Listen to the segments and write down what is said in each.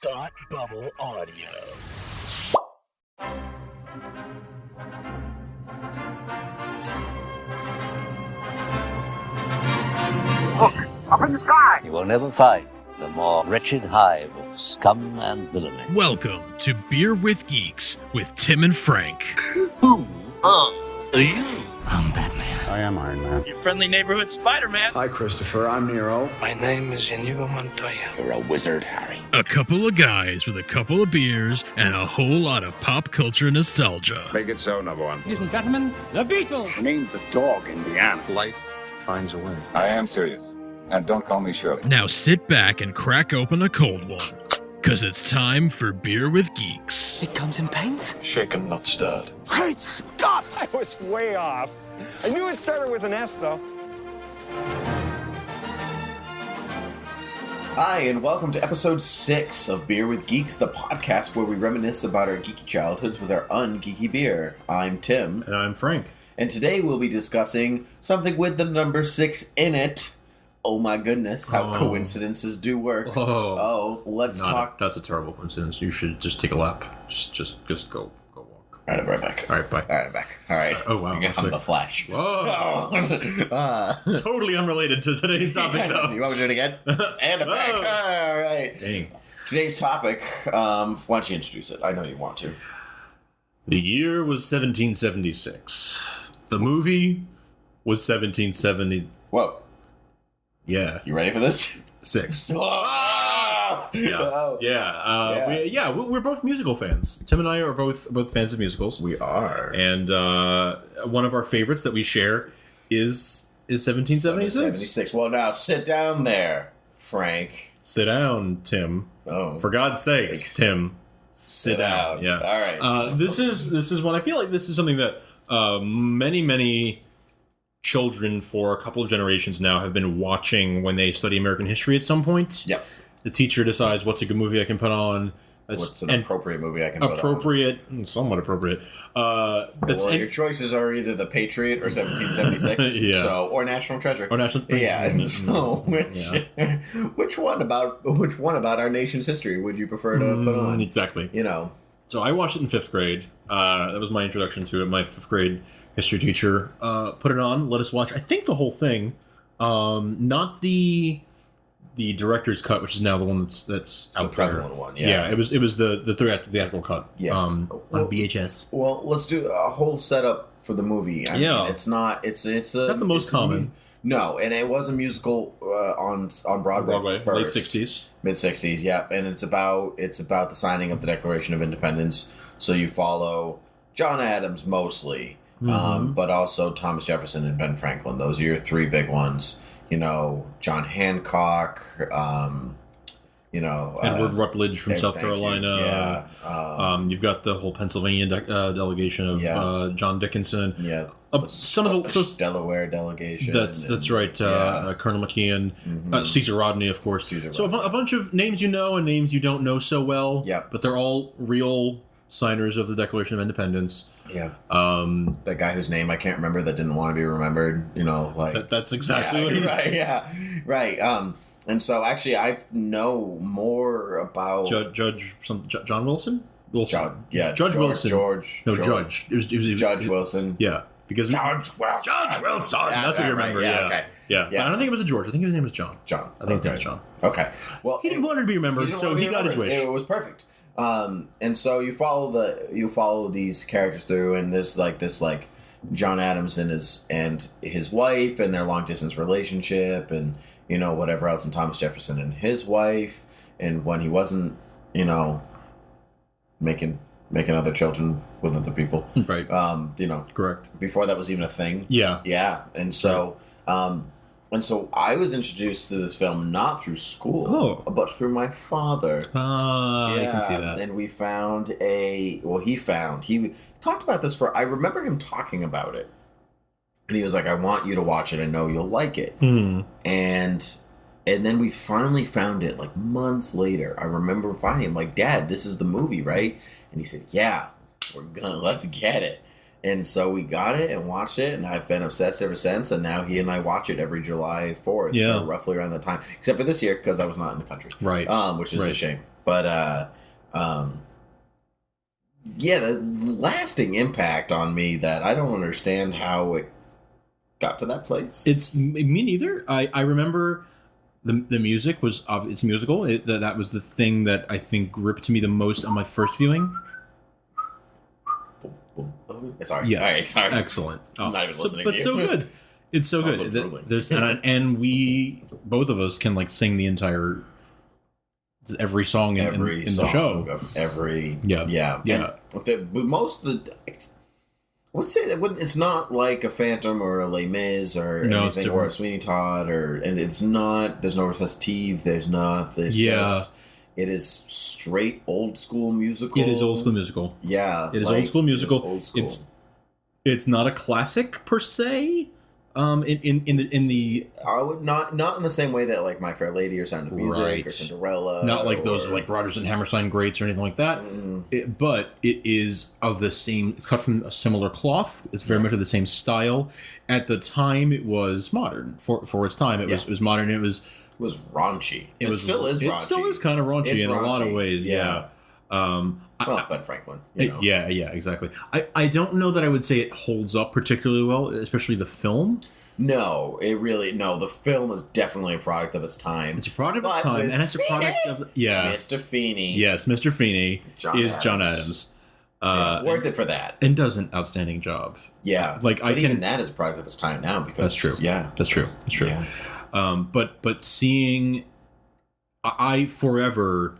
Thought Bubble Audio. Look, up in the sky! You will never find the more wretched hive of scum and villainy. Welcome to Beer with Geeks with Tim and Frank. Who are you? I'm Batman. I am Iron Man. Your friendly neighborhood Spider-Man. Hi, Christopher. I'm Nero. My name is Inigo Montoya. You're a wizard, Harry. A couple of guys with a couple of beers and a whole lot of pop culture nostalgia. Make it so, number one. Ladies and gentlemen, the Beatles. I named the dog Indiana. Life finds a way. I am serious. And don't call me Shirley. Now sit back and crack open a cold one, because it's time for Beer with Geeks. It comes in paints? Shaken, not stirred. Great Scott! I was way off. I knew it started with an S, though. Hi, and welcome to episode 6 of Beer with Geeks, the podcast where we reminisce about our geeky childhoods with our un-geeky beer. I'm Tim. And I'm Frank. And today we'll be discussing something with the number 6 in it. Oh my goodness, how coincidences do work. Let's talk. That's a terrible coincidence. You should just take a lap. Just go walk. All right, I'm right back. All right, bye. All right, I'm back. All right. Oh, wow. I'm the Flash. Whoa. Totally unrelated to today's topic, though. You want me to do it again? And I'm back. All right. Dang. Today's topic, why don't you introduce it? I know you want to. The year was 1776. The movie was 1770. Whoa. Yeah. You ready for this? 6. Yeah. We're both musical fans. Tim and I are both fans of musicals. We are. And one of our favorites that we share is 1776. 76. Well, now sit down there, Frank. Sit down, Tim. Oh, For God's sakes, Tim. Sit down. Yeah. All right. This is one. I feel like this is something that many children for a couple of generations now have been watching when they study American history at some point. Yep. The teacher decides what's a good movie I can put on. What's an appropriate movie I can put on? Somewhat appropriate. Your choices are either The Patriot or 1776. Yeah. Or National Treasure. Or National Treasure. Yeah. And so, which one about our nation's history would you prefer to put on? Exactly. You know. So I watched it in 5th grade. That was my introduction to it. My 5th grade history teacher put it on, let us watch, I think, the whole thing. Not the director's cut, which is now the one that's out there. Prevalent one, yeah. It was the theatrical cut. Yeah. On VHS. Well, let's do a whole setup for the movie. I mean, it's not the most common. No, and it was a musical on Broadway first. Mid 60s, yeah. And it's about the signing of the Declaration of Independence. So you follow John Adams mostly. But also Thomas Jefferson and Ben Franklin. Those are your 3 big ones. You know, John Hancock, Edward Rutledge from South Carolina. You've got the whole Pennsylvania delegation of John Dickinson. Yeah. Some of the Delaware delegation. That's right. Colonel McKeon, Caesar Rodney, of course. A bunch of names you know and names you don't know so well. Yeah. But they're all real signers of the Declaration of Independence. Yeah. That guy whose name I can't remember that didn't want to be remembered, that's exactly what he... Right, yeah. Right. And so actually I know more about John Wilson? Judge Wilson. Judge. It was Judge Wilson. Yeah. Because Judge Wilson. That's what you remember. Right, yeah. Okay. Yeah. I don't think it was a George. I think his name was John. I think it was John. Okay. Well, he didn't want to be remembered, so he got his wish. It was perfect. And so you follow these characters through, and there's this John Adams and his wife and their long distance relationship, and whatever else, and Thomas Jefferson and his wife, and when he wasn't making other children with other people, right? Correct. Before that was even a thing. Yeah. And so. And so I was introduced to this film not through school, but through my father. I can see that. And we found he talked about this I remember him talking about it. And he was like, I want you to watch it. I know you'll like it. Mm. And then we finally found it months later. I remember finding him Dad, this is the movie, right? And he said, yeah, let's get it. And so we got it and watched it, and I've been obsessed ever since. And now he and I watch it every July 4th, roughly around the time. Except for this year, because I was not in the country. Right. Which is a shame. But yeah, the lasting impact on me that I don't understand how it got to that place. It's me neither. I remember the music was it's musical. That was the thing that I think gripped me the most on my first viewing. Sorry. Yes. All right, sorry. Excellent. I'm not even listening but to you. so good. It's so Also good. drooling. There's and we both of us can like sing the entire every song in the show. Of every yeah. But most of the, I would say that it's not like a Phantom or a Les Mis or anything, or a Sweeney Todd, and it's not. There's no recitative. There's not. There's just. It is straight old school musical. It is old school musical. Yeah, it is old school musical. Old school. It's not a classic per se. In the I would not in the same way that like My Fair Lady or Sound of Music or Cinderella, not like those like Rodgers and Hammerstein greats or anything like that. But it is of the same, cut from a similar cloth. It's very much of the same style. At the time, it was modern for its time. It was modern. It was raunchy. It still is raunchy. It still is kind of raunchy in a lot of ways. Yeah. Ben Franklin. Yeah, exactly. I don't know that I would say it holds up particularly well, especially the film. No, the film is definitely a product of its time. It's a product of its time, and it's a product of Mr. Feeney. Yes, Mr. Feeney is John Adams. Worth it for that, and does an outstanding job. Yeah, even that is a product of its time now. Because that's true. Yeah, that's true. Yeah. But seeing, I forever.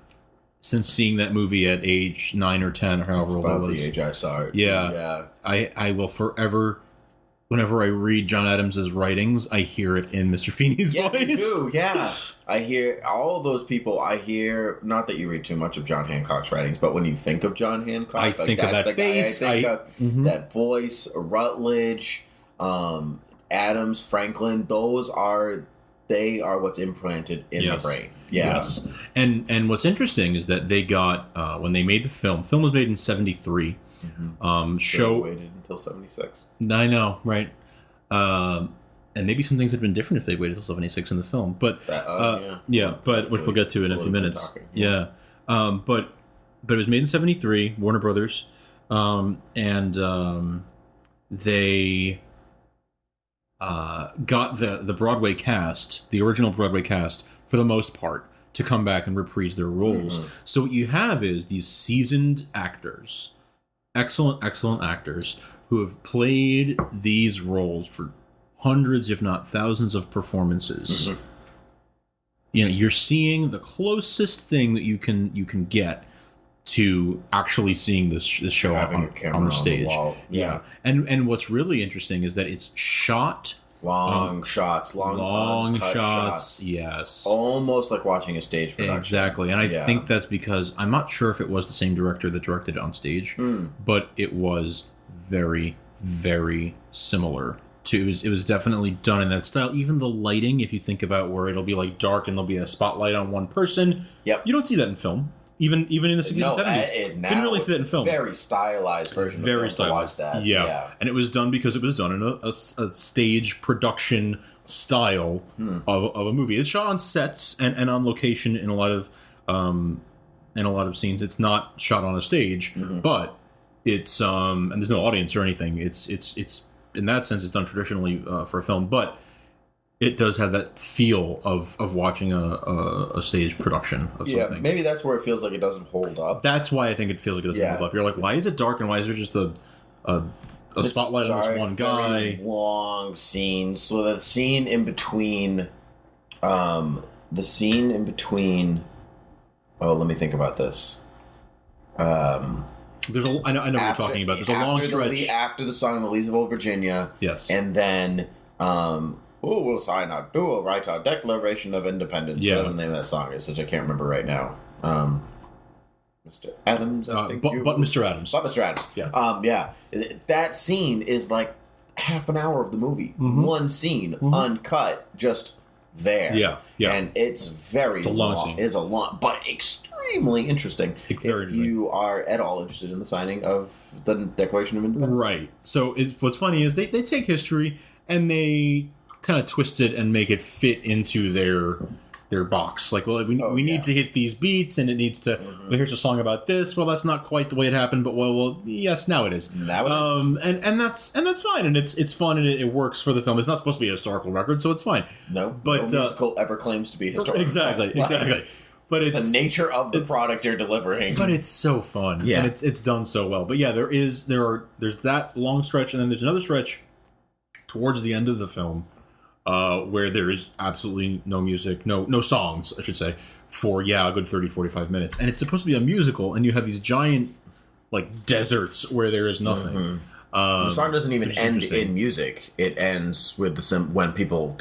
Since seeing that movie at age 9 or 10 or however old I was, the age I saw it. Yeah. I will forever. Whenever I read John Adams' writings, I hear it in Mr. Feeney's voice. Me too. Yeah, I hear all of those people. I hear not that you read too much of John Hancock's writings, but when you think of John Hancock, I think of that face. I think of that voice. Rutledge, Adams, Franklin. They are what's implanted in the brain. Yeah. Yes. And what's interesting is that they got when they made the film. Film was made in 1973. Waited until 1976. I know, right? And maybe some things would have been different if they waited until 1976 in the film. But but which we'll get to in a few minutes. But it was made in 1973, Warner Brothers, and they got the Broadway cast, the original Broadway cast, for the most part, to come back and reprise their roles. So what you have is these seasoned actors, excellent actors, who have played these roles for hundreds, if not thousands, of performances. You're seeing the closest thing that you can get to actually seeing this show on the stage. Yeah. And what's really interesting is that it's shot long shots, yes, almost like watching a stage production. Exactly. And I think that's because I'm not sure if it was the same director that directed it on stage, but it was very, very similar to it was definitely done in that style. Even the lighting, if you think about where it'll be like dark and there'll be a spotlight on one person, you don't see that in film. Even in the 60s and 70s. Didn't really see that in film. Very stylized version very of stylized. To watch that. Yeah. And it was done because it was done in a stage production style of a movie. It's shot on sets and on location in a lot of scenes. It's not shot on a stage, but it's and there's no audience or anything. It's in that sense it's done traditionally for a film, but it does have that feel of watching a stage production of something. Maybe that's where it feels like it doesn't hold up. That's why I think it feels like it doesn't hold up. You're like, why is it dark and why is there just a spotlight on this one guy? Long scenes. So the scene in between. Oh, let me think about this. I know what you're talking about. There's a long stretch after the song "The Lees of Old Virginia." Yes, and then. Who will sign our dual write our Declaration of Independence? Yeah. Whatever the name of that song is, which I can't remember right now. Mr. Adams, I think. But Mr. Adams. But Mr. Adams. Yeah. That scene is like half an hour of the movie. One scene, uncut, just there. Yeah. And it's very long. Scene. It's a long, but extremely interesting. If you are at all interested in the signing of the Declaration of Independence. Right. So what's funny is they take history and they kind of twist it and make it fit into their their box. Like, well, we need to hit these beats, and it needs to. Well, here's a song about this. Well, that's not quite the way it happened, but well, yes, now it is. Now it is. And that's fine, and it's fun, and it works for the film. It's not supposed to be a historical record, so it's fine. No, but no musical ever claims to be historical. Exactly. But it's the nature of the product you're delivering. But it's so fun, and it's done so well. But yeah, there's that long stretch, and then there's another stretch towards the end of the film where there is absolutely no music, no songs, I should say, for a good 30, 45 minutes. And it's supposed to be a musical, and you have these giant like deserts where there is nothing. The song doesn't even end in music. It ends with when people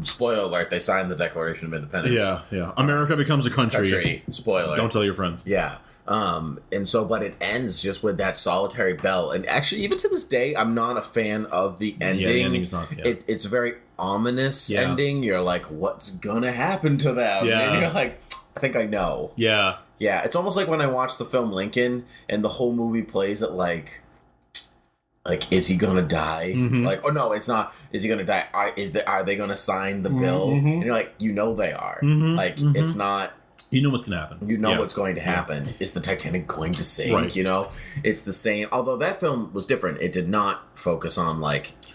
spoiler alert, they sign the Declaration of Independence. Yeah. America becomes a country. Spoiler. Don't tell your friends. Yeah. And so, but it ends just with that solitary bell. And actually, even to this day, I'm not a fan of the ending. Yeah, the ending's not. Yeah. It's a very ominous ending. You're like, what's gonna happen to them? Yeah. And you're like, I think I know. Yeah. Yeah. It's almost like when I watched the film Lincoln, and the whole movie plays it like, is he gonna die? Like, oh no, it's not. Is he gonna die? Are they gonna sign the bill? And you're like, they are. It's not. You know what's gonna happen. You know what's going to happen. Is the Titanic going to sink? Right. It's the same. Although that film was different. It did not focus on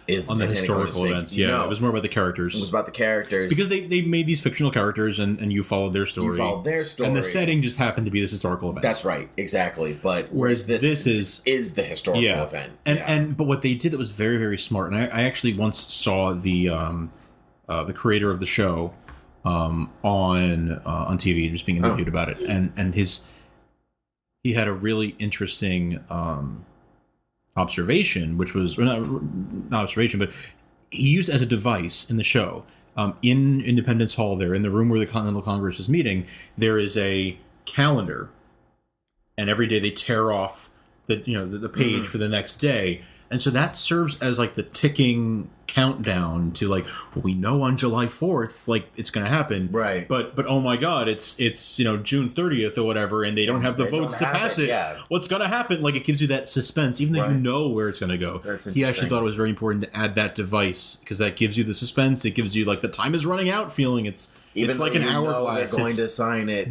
is the on the Titanic historical going to sink? events. Yeah, it was more about the characters. It was about the characters because they made these fictional characters, and you followed their story. And the setting just happened to be this historical event. That's right, exactly. But whereas this is the historical event. But what they did that was very, very smart. And I actually once saw the creator of the show on TV, just being interviewed about it, and he had a really interesting observation, which was not observation, but he used as a device in the show. In Independence Hall, there in the room where the Continental Congress is meeting, there is a calendar, and every day they tear off the page for the next day. And so that serves as like the ticking countdown to we know on July 4th it's going to happen, right? But oh my God, it's June 30th or whatever, and they don't have the votes to pass it. Yeah. What's going to happen? It gives you that suspense, even though you know where it's going to go. He actually thought it was very important to add that device because that gives you the suspense. It gives you the time is running out feeling. It's like an hourglass. They're going to sign it.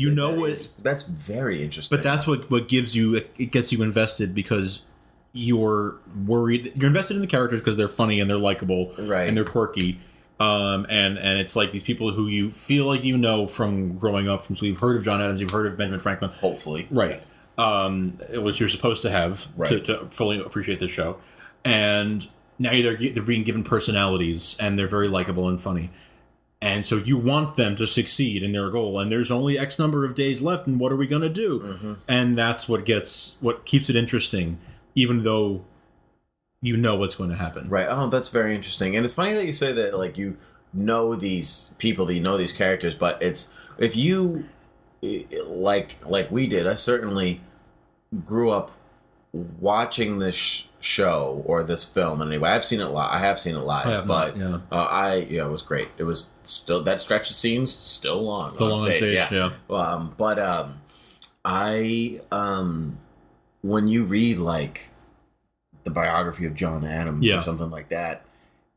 That's very interesting. But that's what gives you. It gets you invested because you're worried. You're invested in the characters because they're funny and they're likable, right? And they're quirky. And it's like these people who you feel like from growing up. So you've heard of John Adams, you've heard of Benjamin Franklin, hopefully, right? Yes. Which you're supposed to have to fully appreciate the show. And now they're being given personalities, and they're very likable and funny. And so you want them to succeed in their goal, and there's only X number of days left, and what are we going to do? And that's what keeps it interesting, even though you know what's going to happen. Right. Oh, that's very interesting. And it's funny that you say that, you know these people, that you know these characters, but it's, if you, like we did, I certainly grew up watching this show or this film. Anyway, I have seen it live. But it was great. It was still, that stretch of scenes still long. Still on stage, yeah. When you read the biography of John Adams or something like that,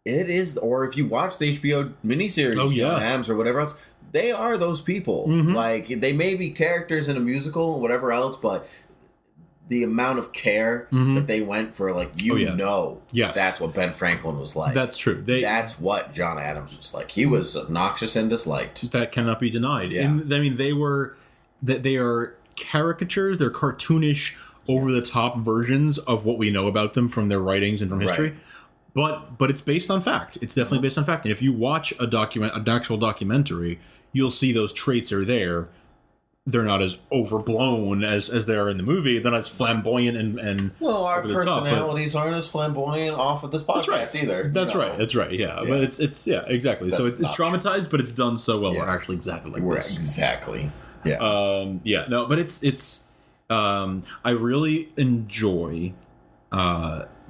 it is, or if you watch the HBO miniseries John Adams or whatever else, they are those people. They may be characters in a musical or whatever else, but the amount of care that they went for, that's what Ben Franklin was like. That's true. That's what John Adams was like. He was obnoxious and disliked. That cannot be denied. Yeah. And, they are caricatures. They're cartoonish, over-the-top versions of what we know about them from their writings and from history. Right. But it's based on fact. It's definitely based on fact. And if you watch an actual documentary, you'll see those traits are there. They're not as overblown as they are in the movie. They're not as flamboyant and our personalities aren't as flamboyant off of this podcast either. That's right. That's right. Yeah. But it's exactly. So it's dramatized, but it's done so well. We're actually exactly like this. Exactly. Yeah. No, but it's. I really enjoy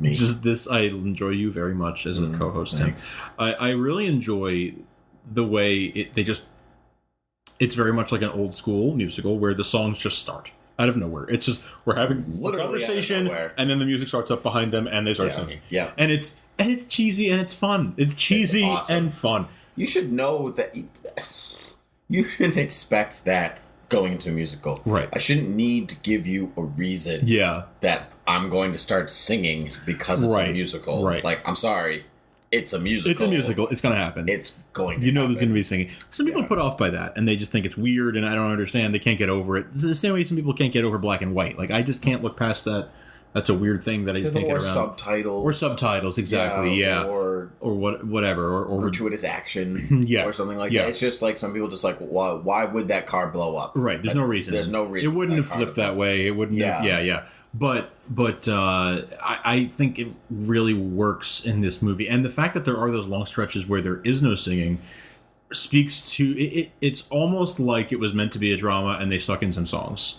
just this. I enjoy you very much as a co-host, Tim. I really enjoy the way it's very much like an old school musical where the songs just start out of nowhere. It's just, we're having a conversation and then the music starts up behind them and they start singing. Yeah. And it's cheesy and it's fun. It's cheesy and fun. You should know that you shouldn't expect that going into a musical. Right. I shouldn't need to give you a reason that I'm going to start singing because it's a musical. Right. Like, I'm sorry. It's a musical. It's a musical. It's going to happen. It's going to You know happen. there's going to be singing. Some people are put off by that, and they just think it's weird, and I don't understand. They can't get over it. It's the same way some people can't get over black and white. Like, I just can't look past that. That's a weird thing that I just can't get around. Subtitles. Or subtitles, exactly, Or whatever. Or gratuitous action. Yeah. Or something like that. It's just like some people just like, why would that car blow up? Right, there's no reason. There's no reason. It wouldn't have flipped that way. It wouldn't have... Yeah. But I think it really works in this movie. And the fact that there are those long stretches where there is no singing speaks to... It's almost like it was meant to be a drama and they stuck in some songs.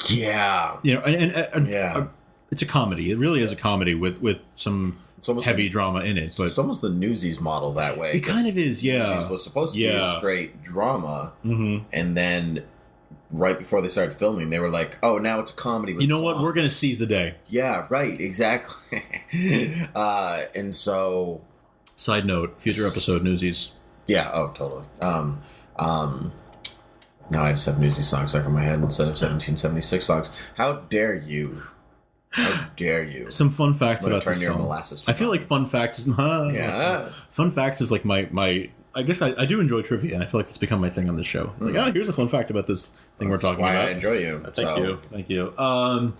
Yeah. You know, and it's a comedy. It really is a comedy with some heavy drama in it. But it's almost the Newsies model that way. It kind of is, yeah. Newsies was supposed to be a straight drama, and then right before they started filming, they were like, "Oh, now it's a comedy." With songs. What? We're going to seize the day. Yeah, right. Exactly. And so, side note: future episode Newsies. Yeah. Oh, totally. Now I just have Newsies songs stuck in my head instead of 1776 songs. How dare you? How dare you? Some fun facts about turn this your film. molasses. I feel like fun facts is fun facts is like my. I guess I do enjoy trivia, and I feel like it's become my thing on this show. It's like, here's a fun fact about this thing we're talking why about. I enjoy you. Thank you. Why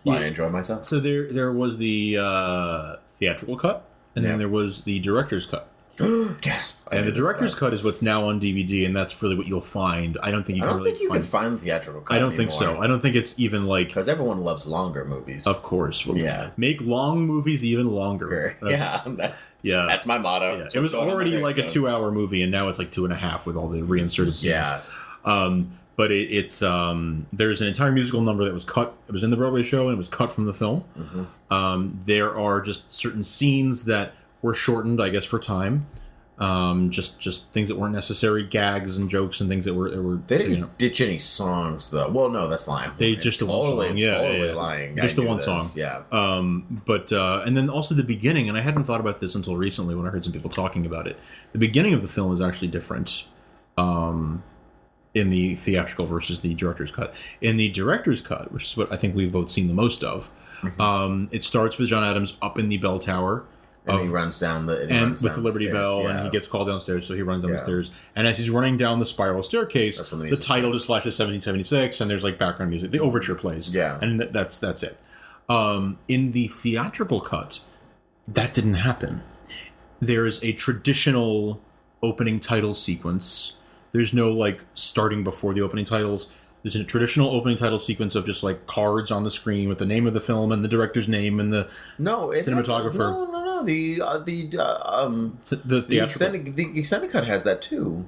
I enjoy myself. So there was the theatrical cut, and then there was the director's cut. Gasp! And the director's cut is what's now on DVD, and that's really what you'll find. I don't think you can find the theatrical cut. I don't think so. I don't think it's even like... Because everyone loves longer movies. Of course. Make long movies even longer. That's my motto. Yeah. It was already like a 2-hour movie, and now it's like 2.5 with all the reinserted scenes. Yeah. But it's there's an entire musical number that was cut. It was in the Broadway show, and it was cut from the film. There are just certain scenes that were shortened, I guess, for time. Just things that weren't necessary, gags and jokes and things that were. They didn't ditch any songs, though. Well, no, that's lying. They just the one song, lying. Just the one song, yeah. But and then also the beginning, and I hadn't thought about this until recently when I heard some people talking about it. The beginning of the film is actually different. In the theatrical versus the director's cut. In the director's cut, which is what I think we've both seen the most of, it starts with John Adams up in the bell tower. And he runs down the... with the Liberty Bell, and he gets called downstairs, so he runs down the stairs. And as he's running down the spiral staircase, the title just flashes 1776, and there's like background music. The overture plays. Yeah. And that's it. In the theatrical cut, that didn't happen. There's a traditional opening title sequence. There's no like starting before the opening titles. There's a traditional opening title sequence of just like cards on the screen with the name of the film and the director's name and the cinematographer. No. The extended cut has that too.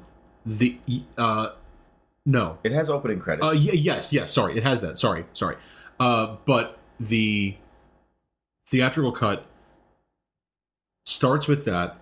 No, it has opening credits. Yes. Sorry, it has that. Sorry. But the theatrical cut starts with that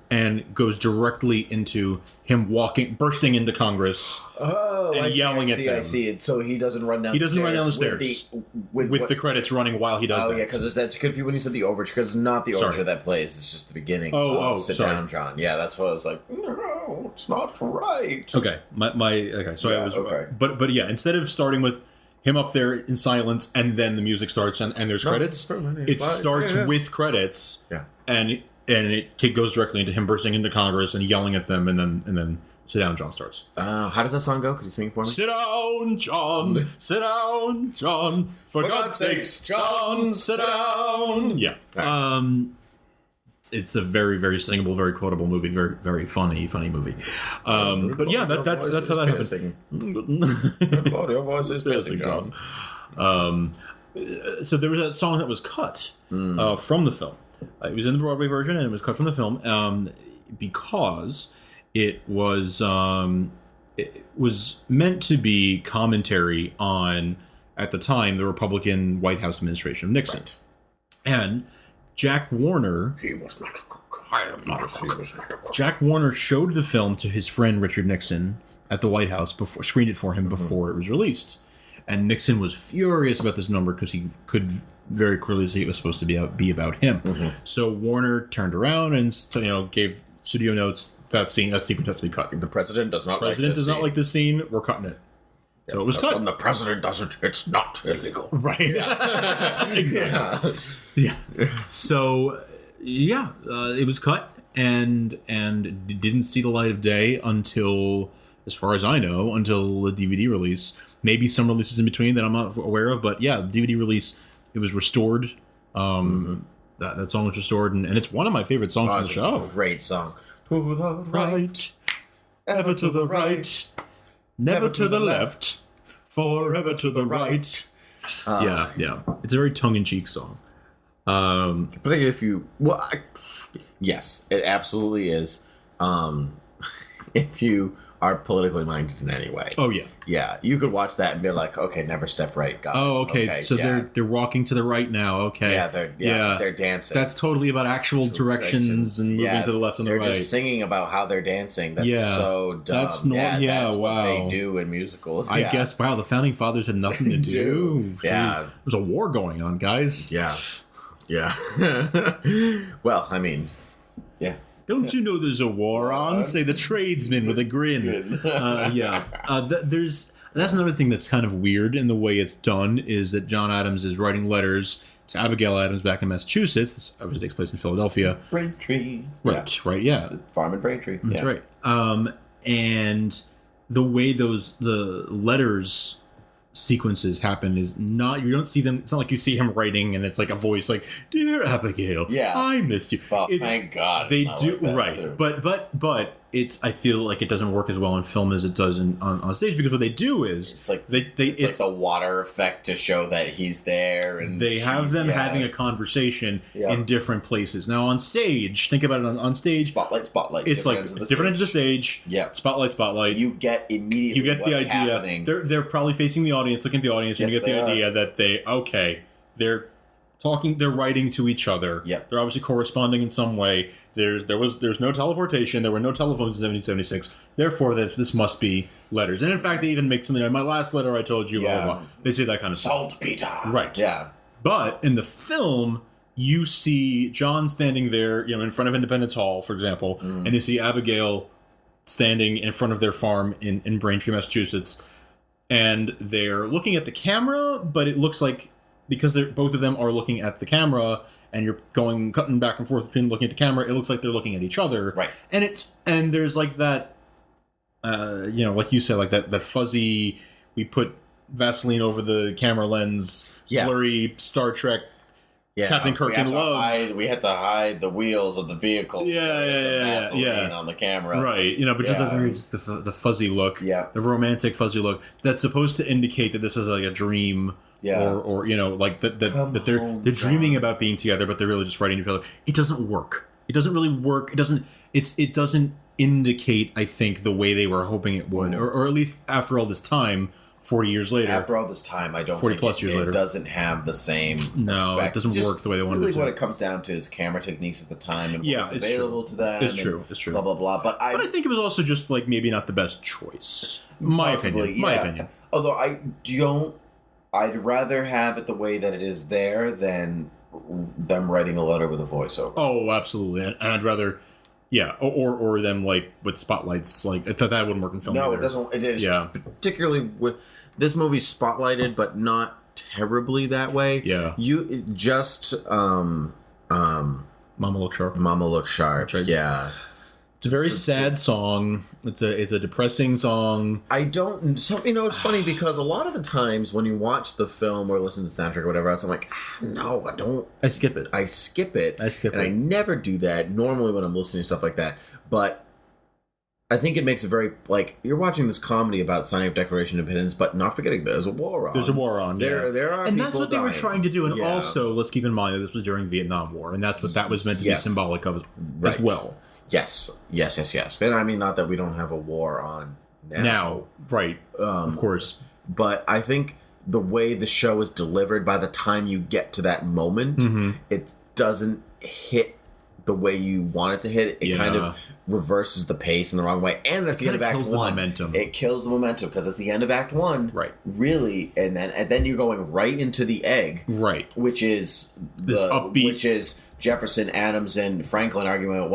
and goes directly into him bursting into Congress and yelling at them. I see it. So he doesn't run down. He doesn't run down the stairs with the credits running while he does that. Oh yeah, because that's confused when you said the overture. Because it's not the overture that plays. It's just the beginning. Sit down, John. Yeah, that's what I was like. No, it's not right. Okay, okay. So I was okay. But yeah, instead of starting with him up there in silence and then the music starts and there's credits, it starts with credits. Yeah. And it goes directly into him bursting into Congress and yelling at them, and then Sit Down, John starts. How does that song go? Could you sing it for me? Sit down, John. Sit down, John. For God's sakes, John, sit down. Yeah. Right. It's a very, very singable, very quotable movie. Very, very funny movie. But yeah, that's how that happened. Your voice is piercing, John. So there was that song that was cut from the film. It was in the Broadway version, and it was cut from the film because it was meant to be commentary on, at the time, the Republican White House administration of Nixon. Right. And Jack Warner... He was not a cook. I am not a cook. Jack Warner showed the film to his friend Richard Nixon at the White House, screened it for him before it was released. And Nixon was furious about this number because he could very clearly see it was supposed to be about him. So Warner turned around and gave studio notes. that sequence has to be cut. The president does not President does not like this scene. We're cutting it. So it was cut. When the president does it, it's not illegal. Right. Exactly. Yeah. So, it was cut and didn't see the light of day until, as far as I know, until the DVD release. Maybe some releases in between that I'm not aware of, but yeah, the DVD release, it was restored. That song was restored, and it's one of my favorite songs from the show. Great song. To the Right, ever to the right, never to the left, forever to the right. Yeah. It's a very tongue-in-cheek song. But if you... yes, it absolutely is. If you are politically minded in any way. Oh, yeah. Yeah, you could watch that and be like, okay, never step right, got it. Oh, okay. So they're walking to the right now. Okay. Yeah, they're dancing. That's totally about actual directions and moving to the left and the right. They're just singing about how they're dancing. That's so dumb. That's that's what they do in musicals. I guess. Wow, the founding fathers had nothing to do. Yeah, there's a war going on, guys. Yeah. Well, I mean, yeah. Don't you know there's a war on? Say the tradesman with a grin. That's another thing that's kind of weird in the way it's done, is that John Adams is writing letters to Abigail Adams back in Massachusetts. This obviously takes place in Philadelphia. Braintree. Right, yeah. Farm in Braintree. That's right. And the way the letters sequences happen is not, you don't see them, it's not like you see him writing and it's like a voice like, "Dear Abigail, I miss you." Well, thank God they do like right too. but it's, I feel like it doesn't work as well in film as it does on stage, because what they do is it's like it's like the water effect to show that he's there, and they have them having a conversation in different places. Now on stage, think about it on stage. Spotlight. It's like different ends of the stage. Yeah. Spotlight. You get immediately. You get the idea. Happening. They're probably facing the audience, looking at the audience, and you get the idea that they're talking, they're writing to each other. Yeah. They're obviously corresponding in some way. There's no teleportation. There were no telephones in 1776. Therefore, this must be letters. And in fact, they even make something like, "My last letter I told you," blah, blah, blah. They say that kind of stuff. Saltpeter. Right. Yeah. But in the film, you see John standing there, in front of Independence Hall, for example, and you see Abigail standing in front of their farm in Braintree, Massachusetts, and they're looking at the camera, but it looks like, because both of them are looking at the camera, and you're cutting back and forth between looking at the camera, it looks like they're looking at each other. Right. And there's like that, like you said, like that fuzzy, we put Vaseline over the camera lens, blurry Star Trek, Captain Kirk in love. We had to hide the wheels of the vehicle. Vaseline on the camera. Right. But just the fuzzy look, the romantic fuzzy look, that's supposed to indicate that this is like a dream. Yeah. Or like that they're dreaming about being together, but they're really just writing to each other. It doesn't work. It doesn't really work. It doesn't indicate, I think, the way they were hoping it would, or at least after all this time, 40 years later. After all this time, I don't 40 think plus years later, it doesn't have the same. No, effect. It doesn't work the way they wanted it to. What it comes down to is camera techniques at the time and what was available to them. It's true. Blah blah blah. But I think it was also just like maybe not the best choice. My opinion. Although I'd rather have it the way that it is there than them writing a letter with a voiceover. Oh, absolutely. And I'd rather, or them like with spotlights. Like that wouldn't work in film. No, either. It doesn't. It is particularly with this movie's spotlighted, but not terribly that way. Yeah, you just Mama Look Sharp. Mama Look Sharp. Yeah. It's a very sad song. It's a depressing song. It's funny because a lot of the times when you watch the film or listen to the soundtrack or whatever else, I'm like, no, I don't. I skip it. And I never do that normally when I'm listening to stuff like that. But I think it makes it very, like, you're watching this comedy about signing up Declaration of Independence, but not forgetting there's a war on. There's a war on, There are and people that's what dying. they were trying to do. And also, let's keep in mind that this was during the Vietnam War, and that's what that was meant to be symbolic of as well. Yes. And I mean, not that we don't have a war on now. Right. Of course. But I think the way the show is delivered, by the time you get to that moment, it doesn't hit the way you want it to hit. It kind of reverses the pace in the wrong way, and that's the end of Act 1. Momentum. It kills the momentum because it's the end of Act 1, right? Really, and then you're going right into the egg, right? Which is this upbeat, which is Jefferson, Adams, and Franklin arguing about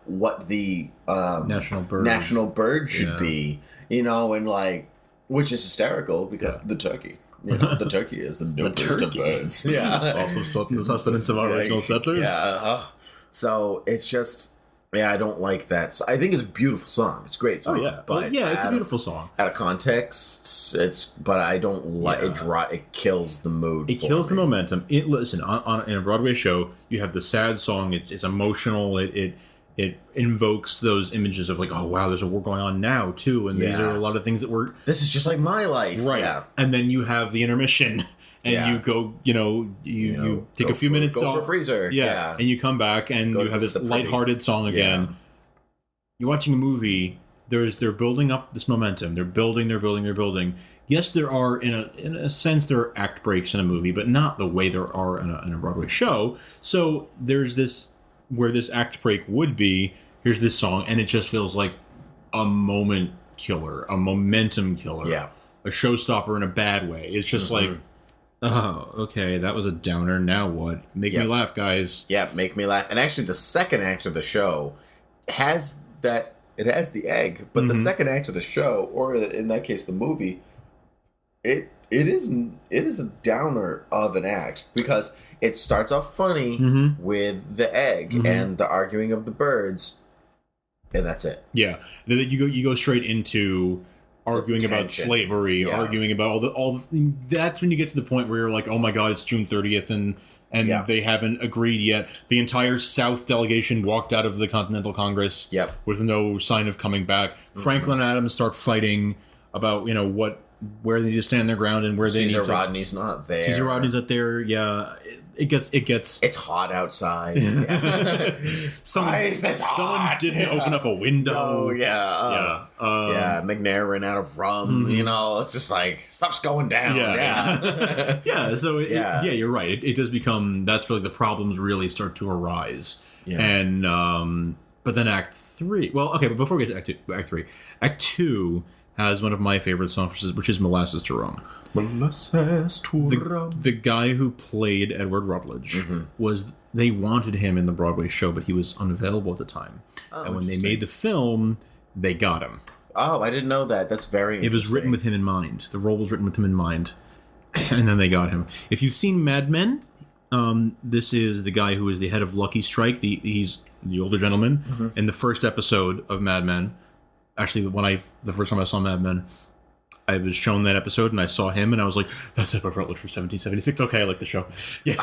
what the national bird should be, and like, which is hysterical because the turkey. The turkey is the noblest of birds. Yeah. It's also the sustenance of our original settlers. Yeah. So it's just, I don't like that. So I think it's a beautiful song. It's a great song. Oh, yeah. But it's a beautiful song. Out of context, but I don't like it. It kills the mood. It kills the momentum. Listen, in a Broadway show, you have the sad song. It's emotional. It invokes those images of like, oh wow, there's a war going on now too, and these are a lot of things that were. This is just like my life, right? Yeah. And then you have the intermission, and you go, you take a few minutes off for a freezer, and you come back and you have this lighthearted song again. Yeah. You're watching a movie. They're building up this momentum. They're building. Yes, there are in a sense there are act breaks in a movie, but not the way there are in a Broadway show. So there's this. Where this act break would be, here's this song, and it just feels like a moment killer, a momentum killer, a showstopper in a bad way. It's just like, oh, okay, that was a downer. Now what? Make me laugh, guys. Yeah, make me laugh. And actually, the second act of the show has that. It has the egg, but the second act of the show, or in that case, the movie, it is a downer of an act because it starts off funny with the egg and the arguing of the birds, and that's it. Yeah, then you go straight into arguing about slavery, arguing about all the. That's when you get to the point where you're like, oh my god, it's June 30th, and they haven't agreed yet. The entire South delegation walked out of the Continental Congress with no sign of coming back. Franklin and Adams start fighting about where they need to stand their ground and where they need to. Caesar Rodney's not there. Caesar Rodney's not there. Yeah, it gets. It's hot outside. Someone didn't open up a window. Oh yeah. McNair ran out of rum. It's just like stuff's going down. Yeah. So you're right. It does become. That's really the problems really start to arise. Yeah. And but then Act 3. Well, okay, but before we get to Act 3, Act 2. Has one of my favorite songs, which is Molasses to Rum. Molasses to Rum. The guy who played Edward Rutledge they wanted him in the Broadway show, but he was unavailable at the time. And when they made the film, they got him. Oh, I didn't know that. That's very interesting. It was written with him in mind. The role was written with him in mind. And then they got him. If you've seen Mad Men, this is the guy who is the head of Lucky Strike. He's the older gentleman. In the first episode of Mad Men, actually, the first time I saw Mad Men, I was shown that episode and I saw him and I was like, "That's Edward Rutledge from 1776." Okay, I like the show. Yeah,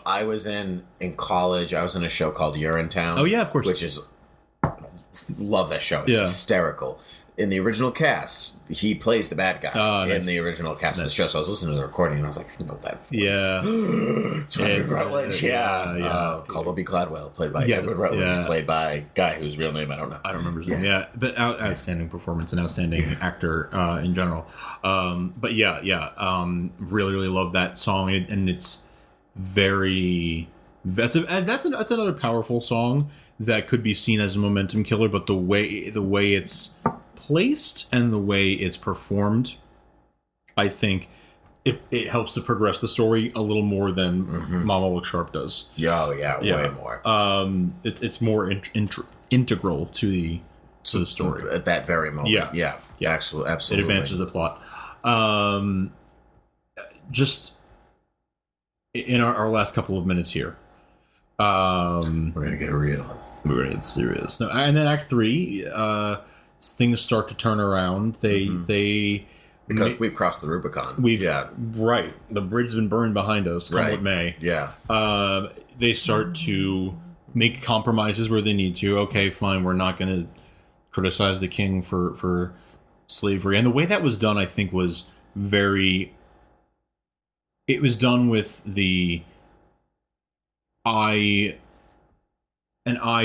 I was in college. I was in a show called Urinetown. Oh yeah, of course. Which is love that show. It's hysterical. In the original cast, he plays the bad guy in the original cast of the show. So I was listening to the recording and I was like, I know that voice. Yeah. It's Edward Rutledge. Yeah. Caldwell B. Gladwell, played by Edward Rutledge, played by a guy whose real name I don't know. I don't remember his name. Yeah, but outstanding performance and outstanding actor in general. But really, really love that song, and it's very. That's another powerful song that could be seen as a momentum killer, but the way it's placed and the way it's performed, I think it helps to progress the story a little more than Mama Look Sharp does. Way more. It's more integral to the story at that very moment. Yeah. Absolutely. It advances the plot. Just in our last couple of minutes here, we're gonna get real. We're gonna get serious. No, and then Act 3. Things start to turn around. Because we've crossed the Rubicon. Right. The bridge has been burned behind us. Come what may. Yeah. They start to make compromises where they need to. Okay, fine. We're not going to criticize the king for slavery. And the way that was done, I think, was very. It was done with an eye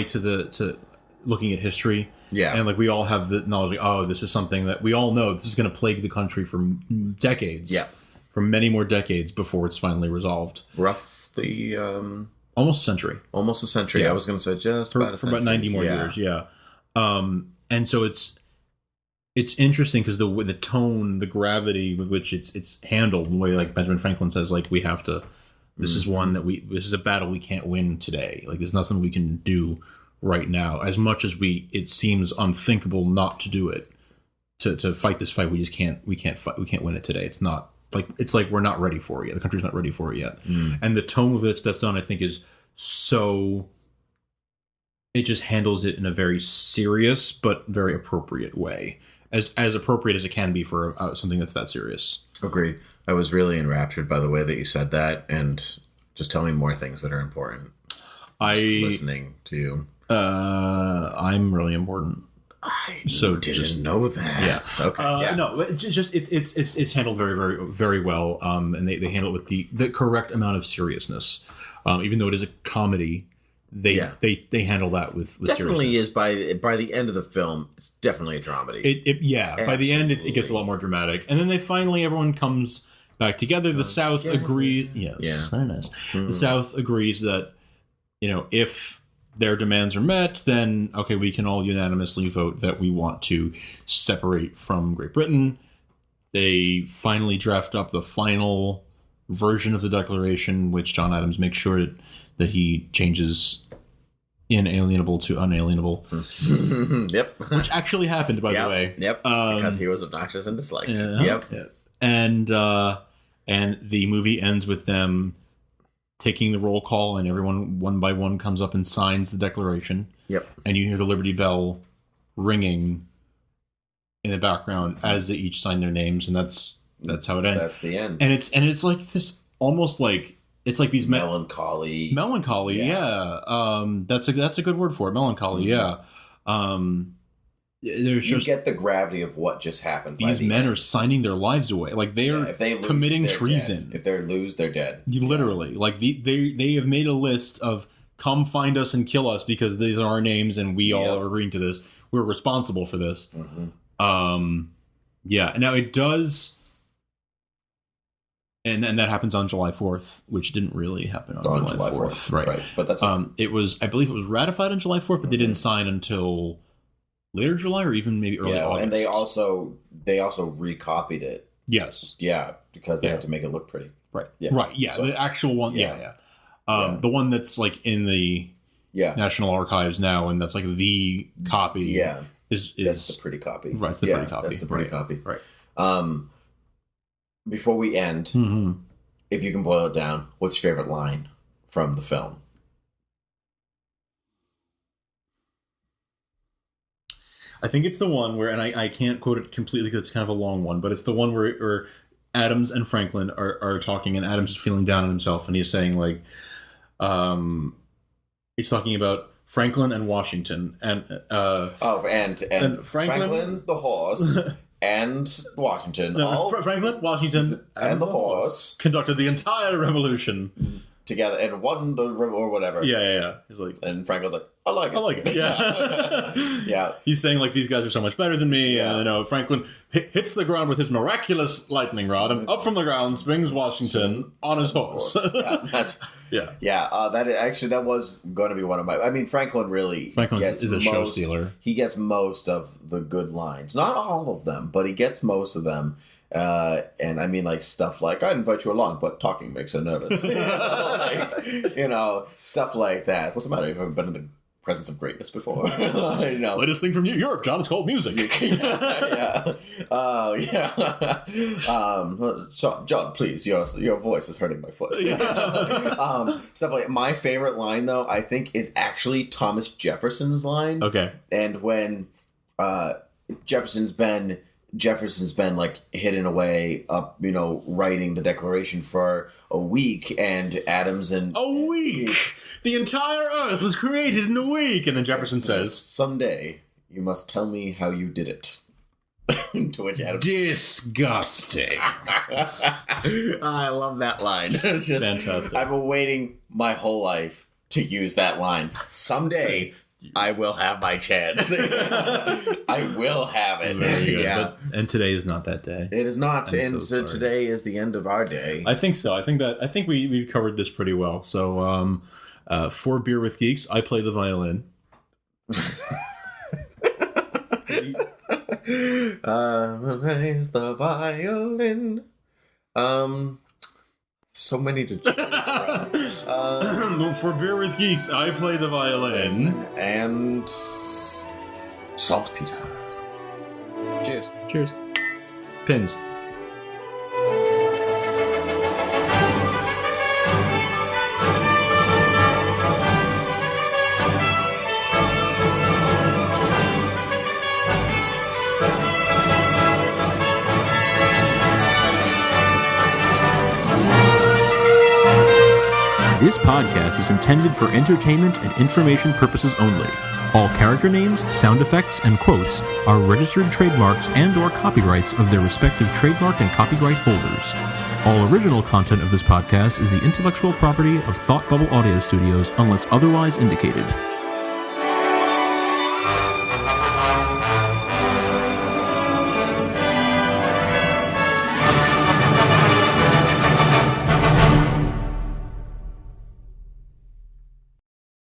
to looking at history. Yeah. And we all have the knowledge, this is something that we all know this is going to plague the country for decades. Yeah. For many more decades before it's finally resolved. Roughly almost a century. Almost a century. Yeah. I was going to say just for about 90 more years. Yeah. And so it's interesting because the tone, the gravity with which it's handled, the way like Benjamin Franklin says, like we have to. This is one that this is a battle we can't win today. Like there's nothing we can do right now. As much as it seems unthinkable not to do it, to fight this fight, we just can't. We can't fight. We can't win it today. It's like we're not ready for it yet. The country's not ready for it yet. And the tone with which that's done, I think, is so. It just handles it in a very serious but very appropriate way, as appropriate as it can be for something that's that serious. Agreed. I was really enraptured by the way that you said that, and just tell me more things that are important. Listening to you. I'm really important. I didn't know that. Yeah. Okay. No, it's handled very, very, very well. And they handle it with the correct amount of seriousness. Even though it is a comedy, they handle that with definitely seriousness. Is by the end of the film, it's definitely a dramedy. By the end it gets a lot more dramatic, and then everyone comes back together. The South agrees. Yes, very nice. Mm-hmm. The South agrees that if their demands are met, then okay, we can all unanimously vote that we want to separate from Great Britain. They finally draft up the final version of the Declaration, which John Adams makes sure that he changes inalienable to unalienable. Yep. Which actually happened, by the way. Yep. Because he was obnoxious and disliked. Yep. And the movie ends with them taking the roll call, and everyone one by one comes up and signs the Declaration. Yep. And you hear the Liberty Bell ringing in the background as they each sign their names, and that's how it ends. That's the end. And it's like this almost like it's like these melancholy. Yeah. That's a good word for it. Melancholy. Mm-hmm. Yeah. You get the gravity of what just happened. These men are signing their lives away. Like they're committing treason. Dead. If they lose, they're dead. Literally. Like they have made a list of come find us and kill us because these are our names and we all are agreeing to this. We're responsible for this. Mm-hmm. Yeah. Now it does. And that happens on July 4th, which didn't really happen on July 4th. Right. But that's I believe it was ratified on July 4th, but they didn't sign until later July or even maybe early August. And they also recopied it. Yes. Yeah, because they had to make it look pretty. Right. Yeah. Right. Yeah. So, the actual one. Yeah. The one that's like in the National Archives now, and that's like the copy. Yeah. Is that's the pretty copy. Right. It's the pretty copy. That's the pretty copy. Right. Before we end, if you can boil it down, what's your favorite line from the film? I think it's the one where, and I can't quote it completely because it's kind of a long one, but it's the one where Adams and Franklin are talking, and Adams is feeling down on himself, and he's saying like, he's talking about Franklin and Washington, and Franklin the horse. And Washington. Franklin, Washington, and the horse conducted the entire revolution together in one or whatever. Yeah. He's like, and Franklin's like, I like it. Yeah. Yeah. He's saying like these guys are so much better than me. Yeah. And Franklin hits the ground with his miraculous lightning rod, and up from the ground springs Washington on his horse. That was going to be one of my. I mean, Franklin is a show stealer. He gets most of the good lines, not all of them, but he gets most of them. And I mean, like stuff like I'd invite you along, but talking makes her nervous. Stuff like that. What's the matter? You've ever been in the presence of greatness before? Latest thing from Europe, John. It's called music. So, John, please, your voice is hurting my foot. Stuff like my favorite line, though, I think, is actually Thomas Jefferson's line. Okay, and when Jefferson's been like hidden away up, writing the Declaration for a week, and Adams and a week. The entire Earth was created in a week, and then Jefferson says, "Someday you must tell me how you did it." To which Adams, disgusting. I love that line. It's just fantastic. I've been waiting my whole life to use that line. Someday. I will have my chance. I will have it. Very good. And today is not that day. It is not. And so today is the end of our day. I think so. I think we've covered this pretty well. So For Beer with Geeks, I play the violin. Raise the violin. So many to choose from. For Beer with Geeks, I play the violin. And saltpeter. Cheers. Cheers. Pins. This podcast is intended for entertainment and information purposes only. All character names, sound effects, and quotes are registered trademarks and/or copyrights of their respective trademark and copyright holders. All original content of this podcast is the intellectual property of Thought Bubble Audio Studios unless otherwise indicated.